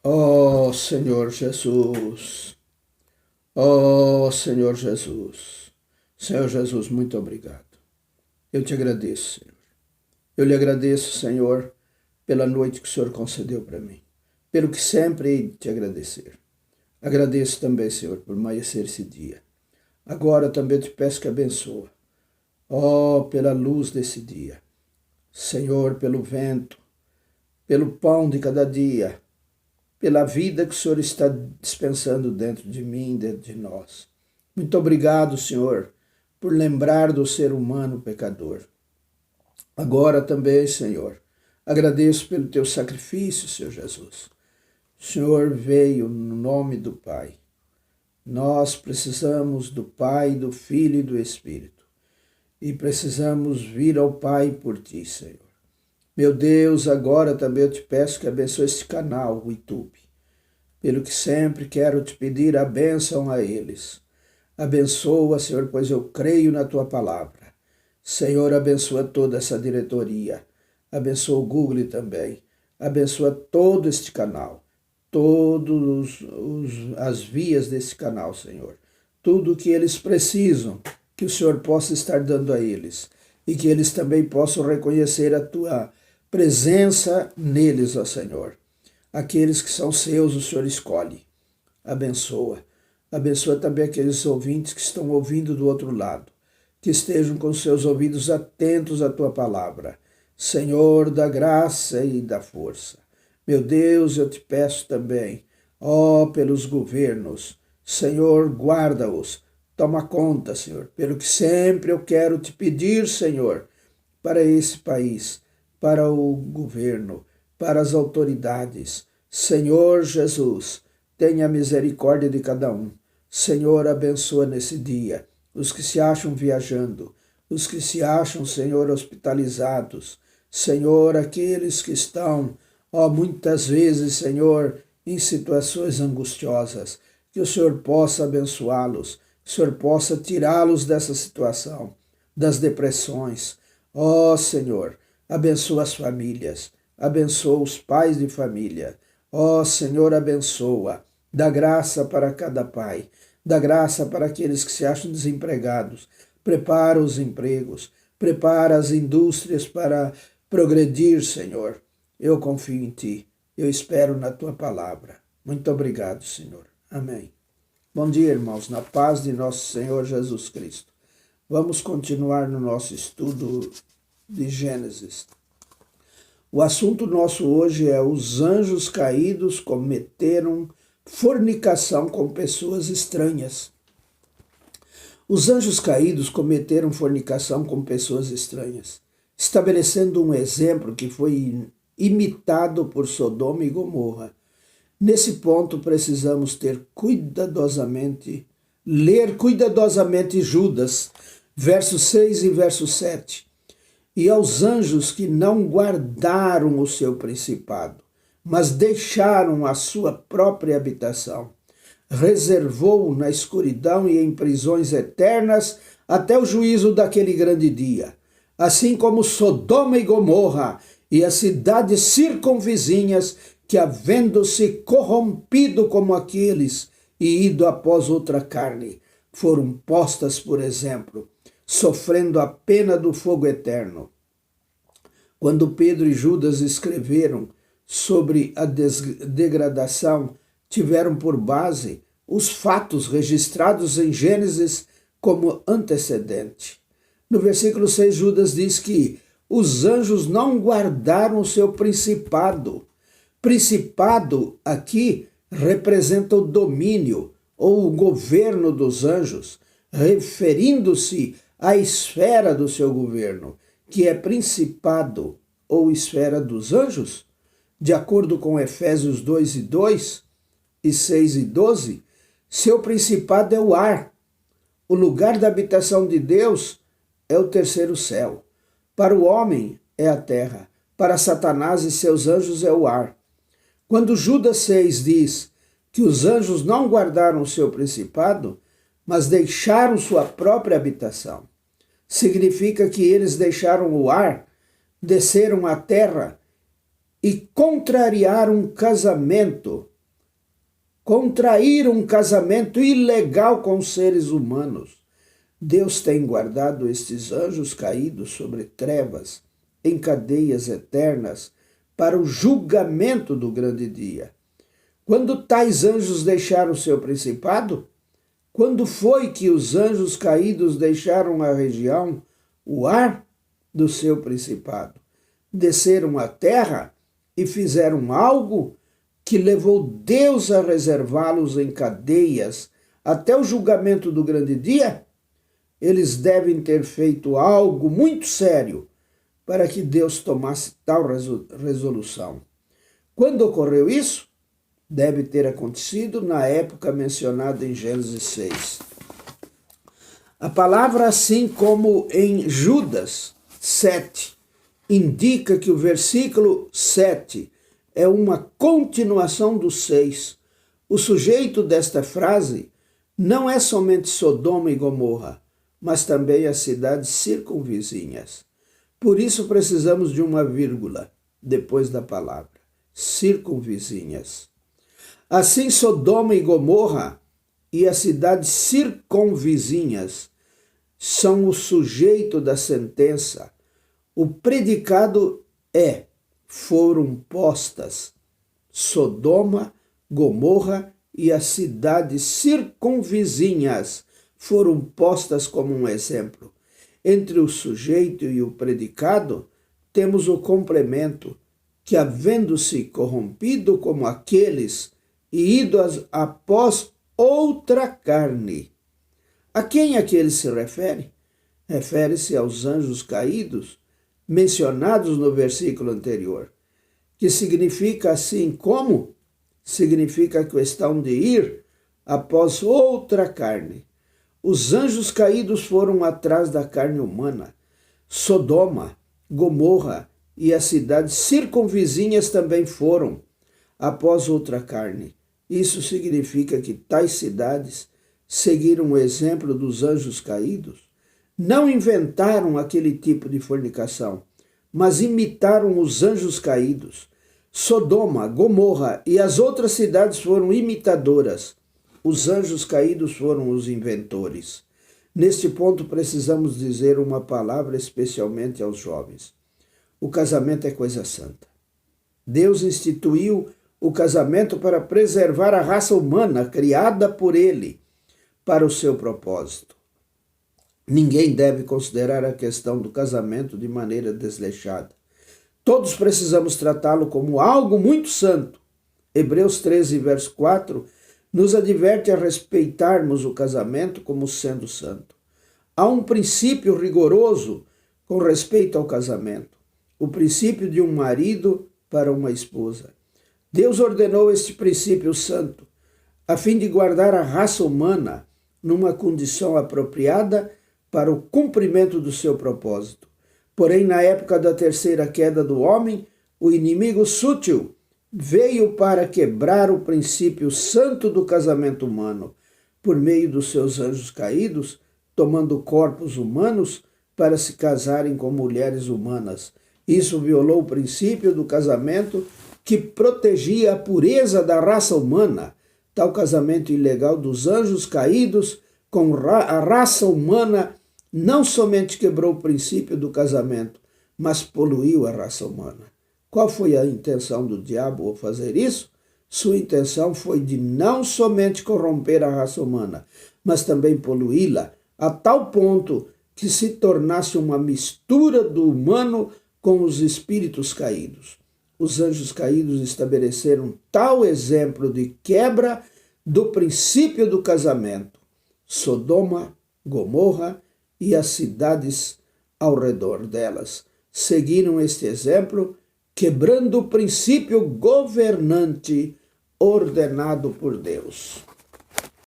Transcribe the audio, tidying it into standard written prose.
Ó Senhor Jesus, ó Senhor Jesus, Senhor Jesus, muito obrigado. Eu te agradeço, Senhor. Eu lhe agradeço, Senhor, pela noite que o Senhor concedeu para mim, pelo que sempre hei de te agradecer. Agradeço também, Senhor, por amanhecer esse dia. Agora também te peço que abençoa, ó, pela luz desse dia. Senhor, pelo vento, pelo pão de cada dia, pela vida que o Senhor está dispensando dentro de mim, dentro de nós. Muito obrigado, Senhor, por lembrar do ser humano pecador. Agora também, Senhor, agradeço pelo teu sacrifício, Senhor Jesus. O Senhor veio no nome do Pai. Nós precisamos do Pai, do Filho e do Espírito. E precisamos vir ao Pai por ti, Senhor. Meu Deus, agora também eu te peço que abençoe este canal, o YouTube. Pelo que sempre quero te pedir a bênção a eles. Abençoa, Senhor, pois eu creio na tua palavra. Senhor, abençoa toda essa diretoria. Abençoa o Google também. Abençoa todo este canal. Todas as vias desse canal, Senhor. Tudo o que eles precisam, que o Senhor possa estar dando a eles. E que eles também possam reconhecer a tua presença neles, ó Senhor. Aqueles que são seus, o Senhor escolhe. Abençoa. Abençoa também aqueles ouvintes que estão ouvindo do outro lado. Que estejam com seus ouvidos atentos à tua palavra. Senhor, da graça e da força. Meu Deus, eu te peço também, ó, pelos governos. Senhor, guarda-os. Toma conta, Senhor, pelo que sempre eu quero te pedir, Senhor, para esse país, para o governo, para as autoridades. Senhor Jesus, tenha misericórdia de cada um. Senhor, abençoa nesse dia os que se acham viajando, os que se acham, Senhor, hospitalizados. Senhor, aqueles que estão, ó, muitas vezes, Senhor, em situações angustiosas, que o Senhor possa abençoá-los, que o Senhor possa tirá-los dessa situação, das depressões. Ó Senhor, abençoa as famílias, abençoa os pais de família. Ó Senhor, abençoa, dá graça para cada pai, dá graça para aqueles que se acham desempregados. Prepara os empregos, prepara as indústrias para progredir, Senhor. Eu confio em Ti, eu espero na Tua palavra. Muito obrigado, Senhor. Amém. Bom dia, irmãos, na paz de nosso Senhor Jesus Cristo. Vamos continuar no nosso estudo de Gênesis. O assunto nosso hoje é: os anjos caídos cometeram fornicação com pessoas estranhas. Os anjos caídos cometeram fornicação com pessoas estranhas, estabelecendo um exemplo que foi imitado por Sodoma e Gomorra. Nesse ponto, precisamos ler cuidadosamente Judas, verso 6 e verso 7. E aos anjos que não guardaram o seu principado, mas deixaram a sua própria habitação, reservou na escuridão e em prisões eternas até o juízo daquele grande dia. Assim como Sodoma e Gomorra e as cidades circunvizinhas, que havendo-se corrompido como aqueles e ido após outra carne, foram postas por exemplo, sofrendo a pena do fogo eterno. Quando Pedro e Judas escreveram sobre a degradação, tiveram por base os fatos registrados em Gênesis como antecedente. No versículo 6, Judas diz que os anjos não guardaram o seu principado. Principado aqui representa o domínio ou o governo dos anjos, referindo-se à esfera do seu governo, que é principado ou esfera dos anjos. De acordo com Efésios 2:2 e 6:12, seu principado é o ar. O lugar da habitação de Deus é o terceiro céu. Para o homem é a terra, para Satanás e seus anjos é o ar. Quando Judas 6 diz que os anjos não guardaram o seu principado, mas deixaram sua própria habitação, significa que eles deixaram o ar, desceram à terra e contrariaram um casamento contrair um casamento ilegal com seres humanos. Deus tem guardado estes anjos caídos sobre trevas, em cadeias eternas, para o julgamento do grande dia. Quando tais anjos deixaram seu principado? Quando foi que os anjos caídos deixaram a região, o ar do seu principado? Desceram à terra e fizeram algo que levou Deus a reservá-los em cadeias até o julgamento do grande dia? Eles devem ter feito algo muito sério para que Deus tomasse tal resolução. Quando ocorreu isso? Deve ter acontecido na época mencionada em Gênesis 6. A palavra, assim como em Judas 7, indica que o versículo 7 é uma continuação do 6. O sujeito desta frase não é somente Sodoma e Gomorra, mas também as cidades circunvizinhas. Por isso precisamos de uma vírgula depois da palavra, circunvizinhas. Assim, Sodoma e Gomorra e as cidades circunvizinhas são o sujeito da sentença. O predicado é: foram postas Sodoma, Gomorra e as cidades circunvizinhas foram postas como um exemplo. Entre o sujeito e o predicado, temos o complemento, que havendo-se corrompido como aqueles e ido após outra carne. A quem aquele se refere? Refere-se aos anjos caídos, mencionados no versículo anterior, que significa assim como? Significa a questão de ir após outra carne. Os anjos caídos foram atrás da carne humana. Sodoma, Gomorra e as cidades circunvizinhas também foram após outra carne. Isso significa que tais cidades seguiram o exemplo dos anjos caídos. Não inventaram aquele tipo de fornicação, mas imitaram os anjos caídos. Sodoma, Gomorra e as outras cidades foram imitadoras. Os anjos caídos foram os inventores. Neste ponto, precisamos dizer uma palavra especialmente aos jovens. O casamento é coisa santa. Deus instituiu o casamento para preservar a raça humana criada por Ele para o seu propósito. Ninguém deve considerar a questão do casamento de maneira desleixada. Todos precisamos tratá-lo como algo muito santo. Hebreus 13, verso 4, nos adverte a respeitarmos o casamento como sendo santo. Há um princípio rigoroso com respeito ao casamento, o princípio de um marido para uma esposa. Deus ordenou este princípio santo, a fim de guardar a raça humana numa condição apropriada para o cumprimento do seu propósito. Porém, na época da terceira queda do homem, o inimigo sútil veio para quebrar o princípio santo do casamento humano, por meio dos seus anjos caídos, tomando corpos humanos para se casarem com mulheres humanas. Isso violou o princípio do casamento que protegia a pureza da raça humana. Tal casamento ilegal dos anjos caídos com a raça humana não somente quebrou o princípio do casamento, mas poluiu a raça humana. Qual foi a intenção do diabo ao fazer isso? Sua intenção foi de não somente corromper a raça humana, mas também poluí-la a tal ponto que se tornasse uma mistura do humano com os espíritos caídos. Os anjos caídos estabeleceram tal exemplo de quebra do princípio do casamento. Sodoma, Gomorra e as cidades ao redor delas seguiram este exemplo, quebrando o princípio governante ordenado por Deus.